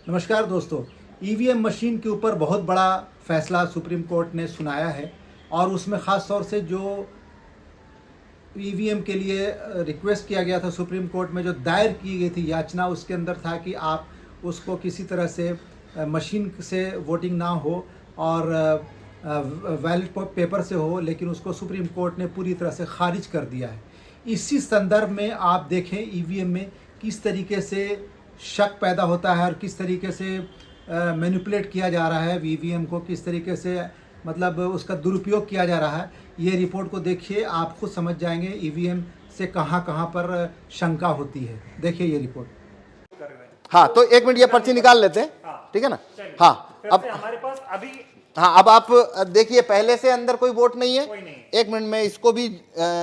नमस्कार दोस्तों। EVM machine के ऊपर बहुत बड़ा फैसला सुप्रीम कोर्ट ने सुनाया है और उसमें ख़ास तौर से जो ईवीएम के लिए रिक्वेस्ट किया गया था सुप्रीम कोर्ट में, जो दायर की गई थी याचना, उसके अंदर था कि आप उसको किसी तरह से मशीन से वोटिंग ना हो और बैलेट पेपर से हो, लेकिन उसको सुप्रीम कोर्ट ने पूरी तरह से खारिज कर दिया है। इसी संदर्भ में आप देखें ईवीएम में किस तरीके से शक पैदा होता है और किस तरीके से मैनिपुलेट किया जा रहा है ईवीएम को, किस तरीके से मतलब उसका दुरुपयोग किया जा रहा है। ये रिपोर्ट को देखिए, आप खुद समझ जाएंगे ईवीएम से कहाँ कहाँ पर शंका होती है। देखिए ये रिपोर्ट। हाँ, तो 1 मिनट ये पर्ची निकाल लेते हैं, ठीक है ना। हाँ, अब हमारे पास अभी अब आप देखिए, पहले से अंदर कोई वोट नहीं है। कोई नहीं। 1 मिनट में इसको भी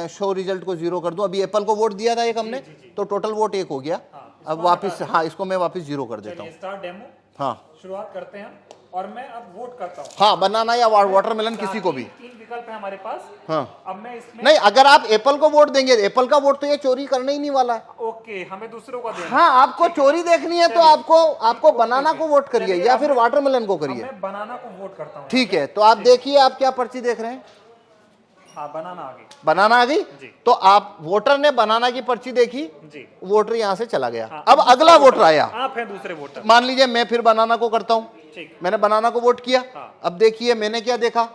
शो रिजल्ट को 0 कर दूं। अभी एप्पल को वोट दिया था एक हमने, तो टोटल वोट 1 हो गया। अब वापस, हाँ, इसको मैं वापस 0 कर देता हूँ। स्टार्ट डेमो हाँ शुरुआत करते हैं और मैं अब वोट करता हूँ। हाँ, बनाना या वाटरमेलन किसी को भी। 3 विकल्प है हमारे पास। हाँ, अब मैं इसमें नहीं, अगर आप एप्पल को वोट देंगे, एप्पल का वोट तो ये चोरी करने ही नहीं वाला है। ओके, हमें दूसरों का देना। हाँ, आपको चोरी देखनी है तो आपको बनाना को वोट करिए या फिर वाटरमेलन को करिए। मैं बनाना को वोट करता हूँ। ठीक है, तो आप देखिए, आप क्या पर्ची देख रहे हैं। हाँ, बनाना आ गई। बनाना आ गई। जी। तो आप वोटर ने बनाना की पर्ची देखी, जी। वोटर यहां से चला गया। हाँ, अब अगला वोटर आया। आप हैं दूसरे वोटर। मान लीजिए मैं फिर बनाना को करता हूं। ठीक। मैंने बनाना को वोट किया। हाँ। अब देखिए मैंने क्या देखा,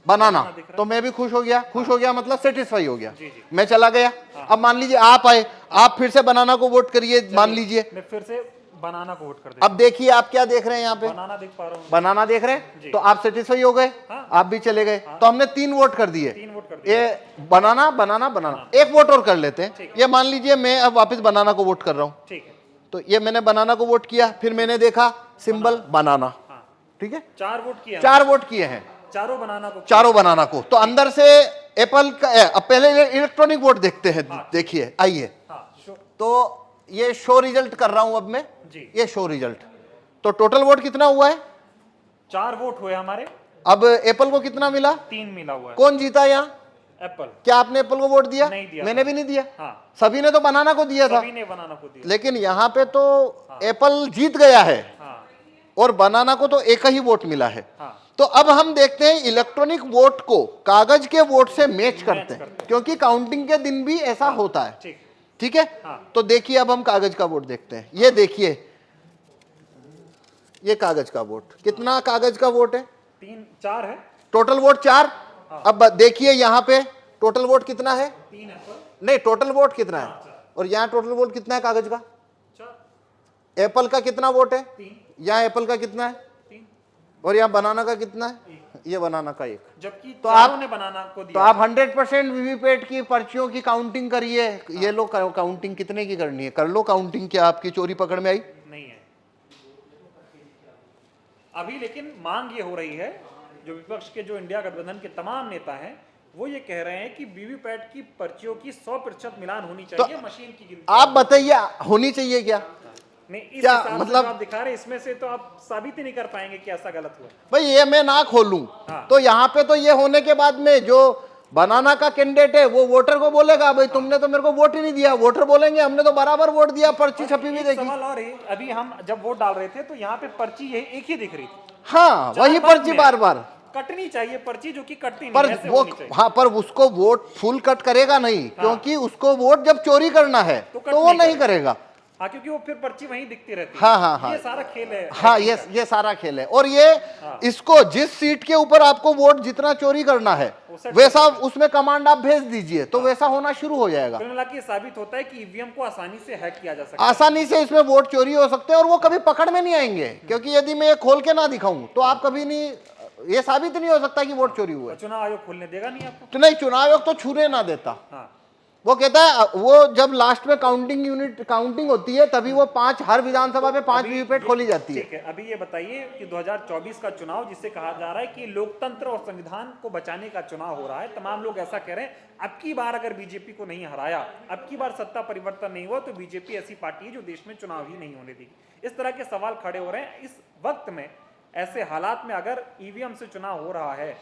बनाना, दिख रहा है। तो मैं भी खुश हो गया। खुश हो गया मतलब सेटिस्फाई हो गया। जी, जी। मैं चला गया। अब मान लीजिए आप आए, आप फिर से बनाना को वोट करिए, मान लीजिए। मैं फिर से बनाना को वोट कर देता अब देखिए आप क्या देख रहे हैं यहाँ पे, हूँ। बनाना देख पा रहा हूँ। बनाना देख रहे हैं, जी। तो आप सेटिस्फाई हो गए। हाँ। आप भी चले गए। तो हमने 3 वोट कर दिए। 3 वोट कर दिए। ये बनाना बनाना बनाना, 1 वोट और कर लेते हैं। ठीक। ये मान लीजिए मैं अब वापस बनाना को वोट कर रहा हूं। ठीक है। तो ये मैंने बनाना को वोट किया, फिर मैंने देखा सिंबल बनाना। हाँ, ठीक है, 4 वोट किए। 4 वोट किए हैं, चारों बनाना को। चारों बनाना को। तो अंदर से एप्पल का अब पहले इलेक्ट्रॉनिक वोट देखते हैं। देखिए, आइए। हाँ, तो ये शो रिजल्ट कर रहा हूं अब मैं। जी। ये शो रिजल्ट, तो टोटल वोट कितना हुआ है। 4 वोट हुए हमारे। अब एप्पल को कितना मिला, 3 मिला हुआ है। कौन जीता यहाँ। एप्पल। क्या आपने एप्पल को वोट दिया। नहीं दिया। मैंने भी नहीं दिया। हाँ, सभी ने तो बनाना को दिया था। सभी ने बनाना को दिया। लेकिन यहाँ पे तो एप्पल जीत गया है हाँ, और बनाना को तो 1 ही वोट मिला है। हाँ। तो अब हम देखते हैं इलेक्ट्रॉनिक वोट को कागज के वोट से मैच करते हैं, क्योंकि काउंटिंग के दिन भी ऐसा होता है। ठीक। ठीक है। हाँ। तो देखिए अब हम कागज का वोट देखते हैं। ये देखिए, ये कागज का वोट, कितना कागज का वोट है। 4 है। Total vote 4। अब देखिए यहाँ पे टोटल वोट कितना है। 3 एप्पल। नहीं, टोटल वोट कितना है, और यहाँ टोटल वोट कितना है कागज का। 4। एप्पल का कितना वोट है, 3। यहाँ एप्पल का कितना है, 3। और यहाँ बनाना का कितना है, ये बनाना का 1। जबकि तो चारों आप- ने बनाना को दिया। तो आप 100% वीवीपैट की पर्चियों की काउंटिंग करिए। ये लो काउंटिंग कितने की करनी है, कर लो काउंटिंग। क्या आपकी चोरी पकड़ में आई। नहीं है अभी, लेकिन मांग ये हो रही है, जो विपक्ष के जो इंडिया गठबंधन के तमाम नेता हैं वो ये कह रहे हैं कि वीवीपैट की पर्चियों की 100% मिलान होनी चाहिए मशीन की गिनती। आप बताइए होनी चाहिए क्या। नहीं, इस क्या हिसाब से मतलब- जो आप दिखा रहे हैं इसमें से तो आप साबित ही नहीं कर पाएंगे कि ऐसा गलत हुआ। भाई ये मैं ना खोलूं हाँ। तो यहाँ पे तो ये होने के बाद में जो बनाना का कैंडिडेट है वो वोटर को बोलेगा, भाई तुमने तो मेरे को वोट ही नहीं दिया। वोटर बोलेंगे हमने तो बराबर वोट दिया, पर्ची छपी हुई एक देखी। सवाल और है, अभी हम जब वोट डाल रहे थे तो यहाँ पे पर्ची यही एक ही दिख रही थी। हाँ, वही चार पर्ची में बार बार। कटनी चाहिए पर्ची, जो कि कटती नहीं, पर ऐसे वो, होनी चाहिए। हाँ, पर उसको वोट फुल कट करेगा नहीं, क्योंकि उसको वोट जब चोरी करना है तो कट तो वो नहीं नहीं करेगा। हाँ, क्योंकि वो फिर पर्ची वहीं दिखती रहती है। हाँ, हाँ, हाँ। ये सारा खेल है। हाँ, ये सारा खेल है। और ये इसको जिस सीट के ऊपर आपको वोट जितना चोरी करना है वैसा उसमें कमांड आप भेज दीजिए, तो वैसा होना शुरू हो जाएगा। कुल मिला के ये साबित होता है कि ईवीएम को आसानी से हैक किया जा सकता है। आसानी से इसमें वोट चोरी हो सकते हैं और वो कभी पकड़ में नहीं आएंगे, क्योंकि यदि मैं ये खोल के ना दिखाऊं तो आप कभी नहीं, ये साबित नहीं हो सकता कि वोट चोरी हुआ है। चुनाव आयोग खोलने देगा नहीं आपको। तो नहीं, चुनाव आयोग तो छूने ना देता। हाँ, वो कहता है, वो जब लास्ट में काउंटिंग होती है तभी वो 5 हर विधानसभा में 5 वीवीपैट खोली जाती है। ठीक है। अभी ये बताइए कि 2024 का चुनाव, जिससे कहा जा रहा है कि लोकतंत्र और संविधान को बचाने का चुनाव हो रहा है, तमाम लोग ऐसा कह रहे हैं, अब की बार अगर बीजेपी को नहीं हराया, अब की बार सत्ता परिवर्तन नहीं हुआ, तो बीजेपी ऐसी पार्टी है जो देश में चुनाव ही नहीं होने देगी। इस तरह के सवाल खड़े हो रहे हैं। इस वक्त में, ऐसे हालात में अगर ईवीएम से चुनाव हो रहा है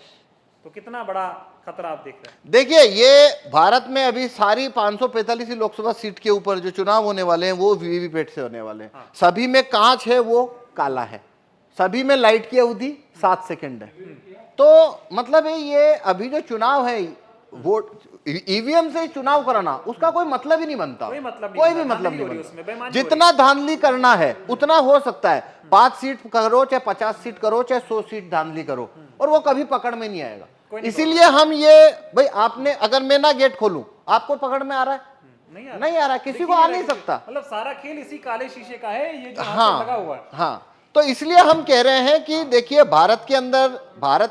तो कितना बड़ा खतरा आप देख रहे हैं। देखिए, ये भारत में अभी सारी 545 लोकसभा सीट के ऊपर जो चुनाव होने वाले हैं वो वीवीपैट से होने वाले हैं। सभी में कांच है, वो काला है, सभी में लाइट की अवधि 7 सेकंड है। तो मतलब है ये अभी जो चुनाव है, वोट ईवीएम से चुनाव कराना, उसका कोई मतलब ही नहीं बनता, कोई भी मतलब नहीं बनता। जितना धांधली करना है उतना हो सकता है, 5 सीट करो चाहे 50 सीट करो चाहे 100 सीट धांधली करो, और वो कभी पकड़ में नहीं आएगा। इसीलिए हम ये, भाई आपने अगर मैं ना गेट खोलूं, आपको पकड़ में आ रहा है? नहीं आ रहा, किसी को आ नहीं सकता। मतलब सारा खेल इसी काले शीशे का है, ये जो हाँ, लगा हुआ है। हाँ, तो इसलिए हम कह रहे हैं कि देखिए भारत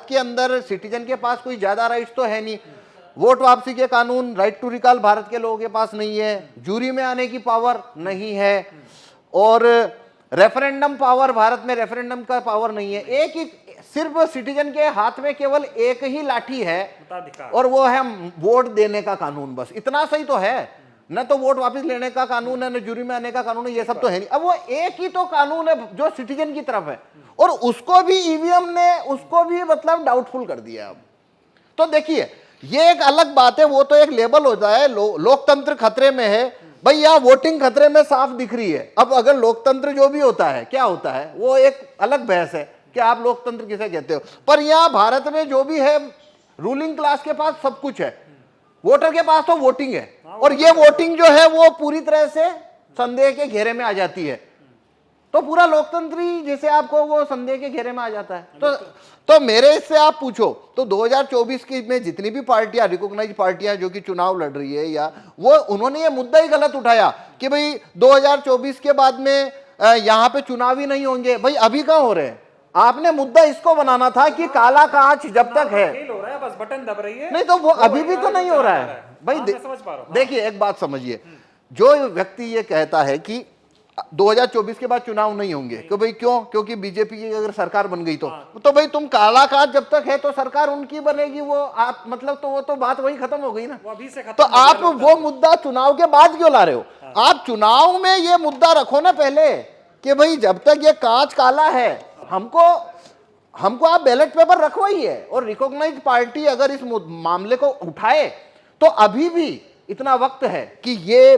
के अंदर सिटीजन के पास कोई ज्यादा राइट्स तो है नहीं। वोट वापसी के कानून, राइट टू रिकॉल भारत के लोगों के पास नहीं है, जूरी में आने की पावर नहीं है, और रेफरेंडम पावर, भारत में रेफरेंडम का पावर नहीं है। एक ही सिर्फ सिटीजन के हाथ में केवल एक ही लाठी है, और वो है वोट देने का कानून। बस इतना सही तो है, न तो वोट वापस लेने का कानून है, न जूरी में आने का कानून है, ये सब तो है नहीं। अब वो एक ही तो कानून है जो सिटीजन की तरफ है, और उसको भी ईवीएम ने उसको भी मतलब डाउटफुल कर दिया। अब तो देखिए ये एक अलग बात है, वो तो एक लेबल होता है, लोकतंत्र खतरे में है। भाई यहाँ वोटिंग खतरे में साफ दिख रही है। अब अगर लोकतंत्र जो भी होता है, क्या होता है, वो एक अलग बहस है कि आप लोकतंत्र किसे कहते हो। पर यहाँ भारत में जो भी है, रूलिंग क्लास के पास सब कुछ है, वोटर के पास तो वोटिंग है, और ये वोटिंग जो है वो पूरी तरह से संदेह के घेरे में आ जाती है। तो पूरा लोकतंत्र ही जैसे आपको वो संदेह के घेरे में आ जाता है। तो मेरे इससे आप पूछो तो 2024 की में जितनी भी पार्टियां, रिकॉग्नाइज पार्टियां जो कि चुनाव लड़ रही है, या वो उन्होंने ये मुद्दा ही गलत उठाया कि भाई 2024 के बाद में यहाँ पे चुनाव ही नहीं होंगे। भाई अभी कहाँ हो रहे हैं? आपने मुद्दा इसको बनाना था कि काला कांच जब तक है, खेल हो रहा है, बस बटन दब रही है, नहीं तो वो अभी भी तो नहीं हो रहा है। भाई देखिए एक बात समझिए, जो व्यक्ति ये कहता है कि 2024 के बाद चुनाव नहीं होंगे, कि भाई क्यों? क्योंकि बीजेपी की अगर सरकार बन गई तो भाई तुम काला कांच जब तक है तो सरकार उनकी बनेगी, वो आप मतलब तो वो तो बात वही खत्म हो गई ना। वो अभी से खत्म तो आप वो मुद्दा चुनाव के बाद क्यों ला रहे हो? आप चुनाव में ये मुद्दा रखो ना पहले, कि भाई जब तक ये कांच काला है, हमको आप बैलेट पेपर रखवाइए, और रिकॉग्नाइज पार्टी अगर इस मामले को उठाए तो अभी भी इतना वक्त है कि ये